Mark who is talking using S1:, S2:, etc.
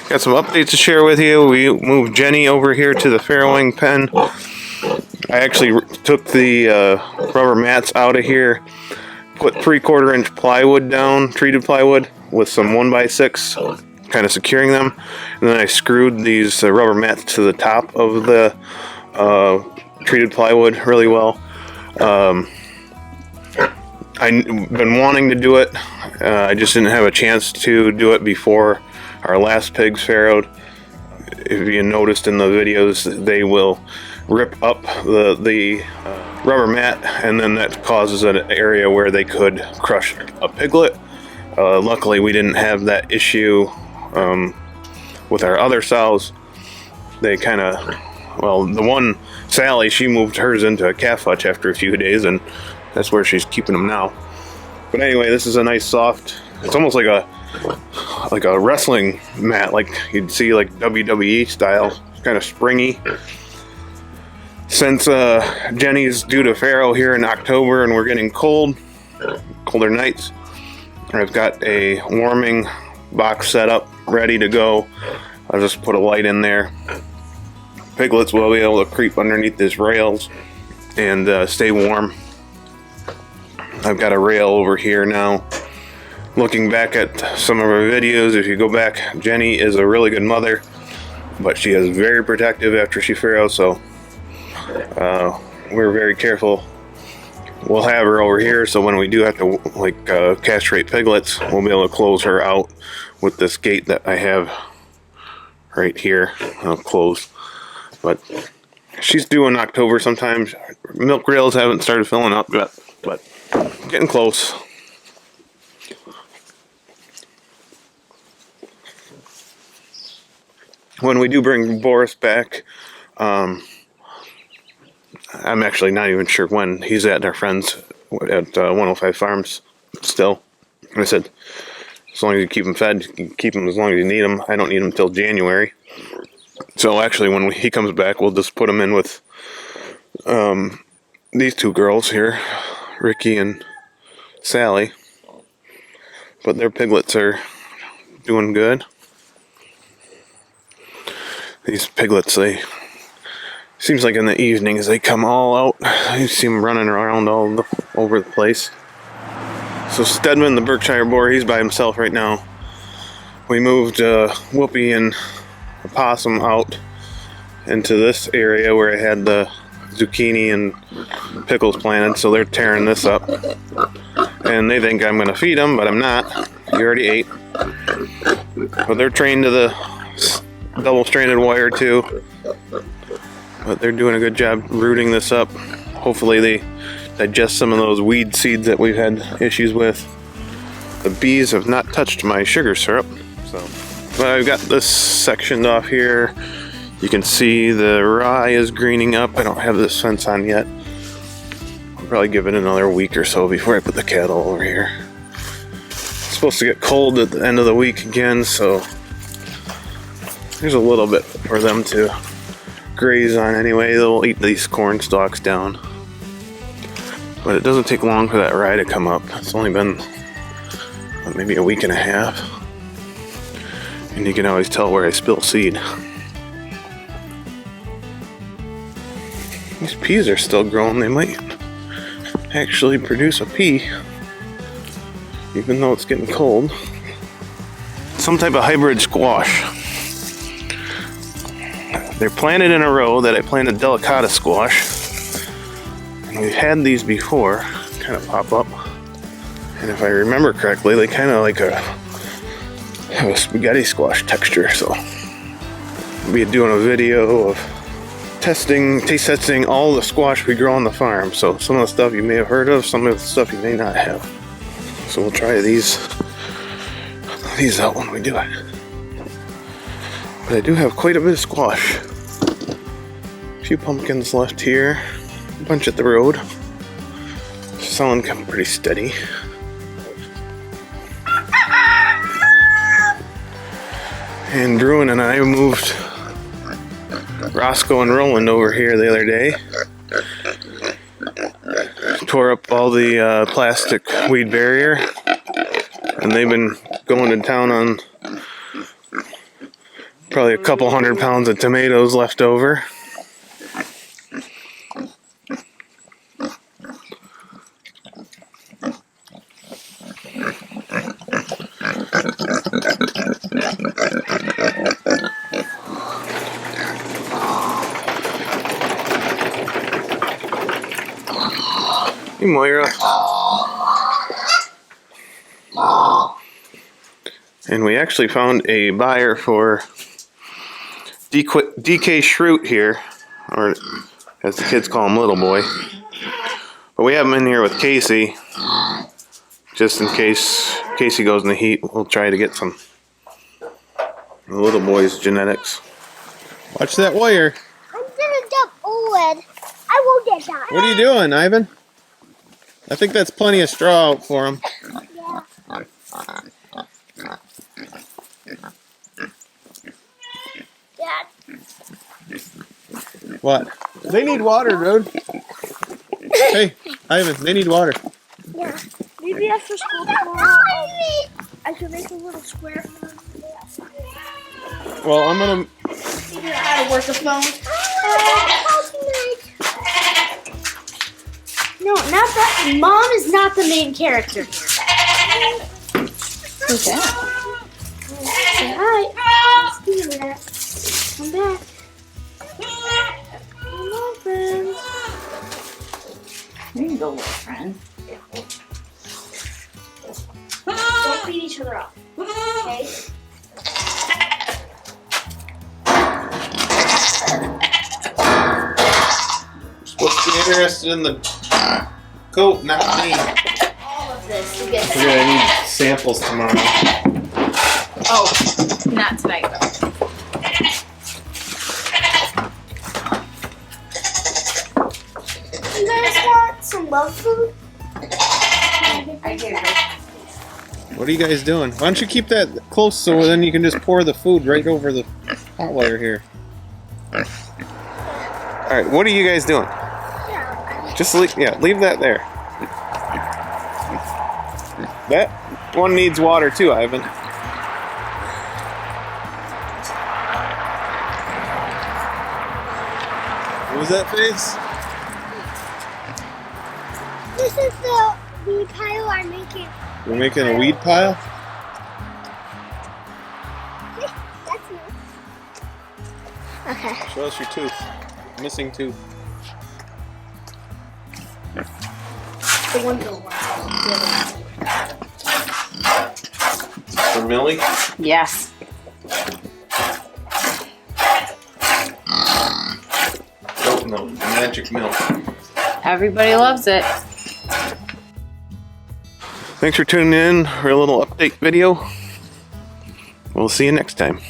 S1: Got some updates to share with you. We moved Jenny over here to the farrowing pen. I actually took the rubber mats out of here, put 3/4 inch plywood down, treated plywood, with some 1x6, kind of securing them. And then I screwed these rubber mats to the top of the treated plywood really well. I've been wanting to do it. I just didn't have a chance to do it before our last pigs farrowed. If you noticed in the videos, they will rip up the rubber mat, and then that causes an area where they could crush a piglet. Luckily, we didn't have that issue with our other sows. They kind of, well, the one, Sally, she moved hers into a calf hutch after a few days, and that's where she's keeping them now. But anyway, this is a nice soft, it's almost like a wrestling mat, like you'd see like WWE style. It's kind of springy. Since Jenny's due to farrow here in October and we're getting colder nights, I've got a warming box set up ready to go. I'll just put a light in there. Piglets will be able to creep underneath these rails and stay warm. I've got a rail over here now. Looking back at some of our videos, if you go back, Jenny is a really good mother, but she is very protective after she farrows, so we're very careful. We'll have her over here, so when we do have to castrate piglets, we'll be able to close her out with this gate that I have right here. I'll close. But she's due in October sometimes. Milk rails haven't started filling up yet, but getting close. When we do bring Boris back, I'm actually not even sure when. He's at our friend's at 105 Farms still. And I said, as long as you keep him fed, you keep him as long as you need him. I don't need him until January. So actually, when he comes back, we'll just put him in with these two girls here, Ricky and Sally. But their piglets are doing good. These piglets, they seems like in the evenings they come all out. You see them running around all over the place. So Stedman, the Berkshire boar, he's by himself right now. We moved Whoopi and a possum out into this area where I had the zucchini and pickles planted, so they're tearing this up. And they think I'm going to feed them, but I'm not. You already ate. But they're trained to the double-stranded wire too. But they're doing a good job rooting this up. Hopefully they digest some of those weed seeds that we've had issues with. The bees have not touched my sugar syrup. But I've got this sectioned off here. You can see the rye is greening up. I don't have this fence on yet. I'll probably give it another week or so before I put the cattle over here. It's supposed to get cold at the end of the week again, so there's a little bit for them to graze on anyway. They'll eat these corn stalks down. But it doesn't take long for that rye to come up. It's only been maybe a week and a half. And you can always tell where I spill seed. These peas are still growing. They might actually produce a pea, even though it's getting cold. Some type of hybrid squash. They're planted in a row that I planted delicata squash. And we've had these before, kind of pop up. And if I remember correctly, they kind of have a spaghetti squash texture. So we'll be doing a video of taste testing all the squash we grow on the farm. So some of the stuff you may have heard of, some of the stuff you may not have. So we'll try these out when we do it. But I do have quite a bit of squash. A few pumpkins left here. A bunch at the road. Selling come pretty steady. And Bruin and I moved Roscoe and Roland over here the other day. Tore up all the plastic weed barrier. And they've been going to town on Probably a couple 100 pounds of tomatoes left over. Hey, Moira. And we actually found a buyer for DK Shroot here, or as the kids call him, Little Boy. But we have him in here with Casey, just in case Casey goes in the heat. We'll try to get some the Little Boy's genetics. Watch that wire.
S2: I'm gonna jump forward. I won't get that.
S1: What are you doing, Ivan? I think that's plenty of straw out for him.
S2: Yeah. Dad.
S1: What? They need water, dude. Hey, Ivan, they need water.
S2: Yeah. Maybe after school tomorrow, I should make a little square for them.
S1: Well, I'm gonna
S2: Figure out how to work a phone. No, not that. Mom is not the main character here.
S3: Who's that?
S2: Say hi. Speaking of that, I'm back. Hello, friends.
S3: There you go, little friend.
S2: Don't beat each other up. Okay?
S1: You're supposed to be interested in the coat, not me.
S2: All of this to get
S1: We're gonna need samples tomorrow.
S3: Oh, not tonight though.
S2: You guys want some love food?
S3: I do.
S1: What are you guys doing? Why don't you keep that close so then you can just pour the food right over the hot wire here. Alright, what are you guys doing? Just leave that there. That one needs water too, Ivan. What was that face?
S2: This is the weed pile I'm making.
S1: We're making a weed pile?
S2: That's nice. Okay.
S1: Show us your tooth. Missing tooth.
S2: The one for
S1: For Millie?
S3: Yes.
S1: Goat milk. Magic milk.
S3: Everybody loves it.
S1: Thanks for tuning in for a little update video. We'll see you next time.